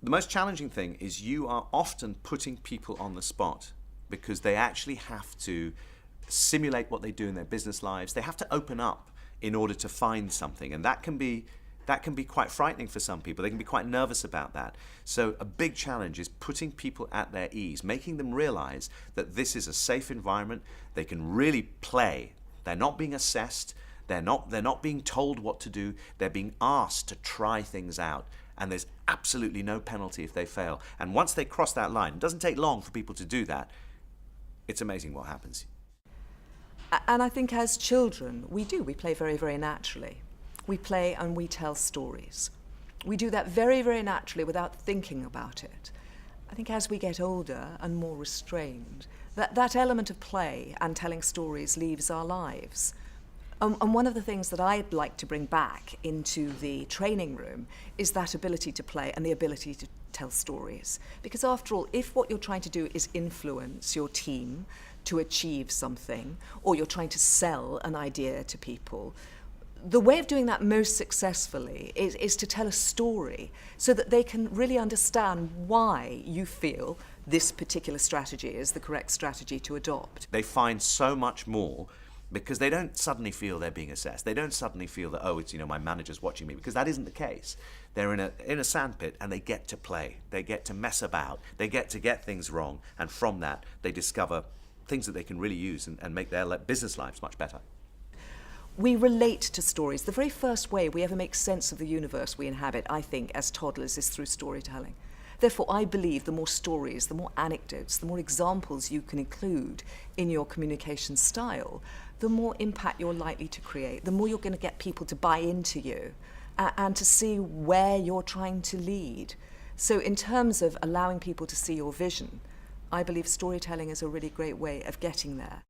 The most challenging thing is you are often putting people on the spot because they actually have to simulate what they do in their business lives. They have to open up in order to find something, and that can be quite frightening for some people. They can be quite nervous about that. So a big challenge is putting people at their ease, making them realize that this is a safe environment. They can really play. They're not being assessed. They're not being told what to do. They're being asked to try things out. And there's absolutely no penalty if they fail. And once they cross that line, it doesn't take long for people to do that. It's amazing what happens. And I think as children, we play very, very naturally. We play and we tell stories. We do that very, very naturally without thinking about it. I think as we get older and more restrained, that element of play and telling stories leaves our lives. And one of the things that I'd like to bring back into the training room is that ability to play and the ability to tell stories. Because after all, if what you're trying to do is influence your team to achieve something, or you're trying to sell an idea to people, the way of doing that most successfully is to tell a story so that they can really understand why you feel this particular strategy is the correct strategy to adopt. They find so much more because they don't suddenly feel they're being assessed. They don't suddenly feel that, oh, it's, my manager's watching me, because that isn't the case. They're in a sandpit and they get to play. They get to mess about. They get to get things wrong. And from that, they discover things that they can really use and make their business lives much better. We relate to stories. The very first way we ever make sense of the universe we inhabit, I think, as toddlers, is through storytelling. Therefore, I believe the more stories, the more anecdotes, the more examples you can include in your communication style, the more impact you're likely to create, the more you're going to get people to buy into you and to see where you're trying to lead. So in terms of allowing people to see your vision, I believe storytelling is a really great way of getting there.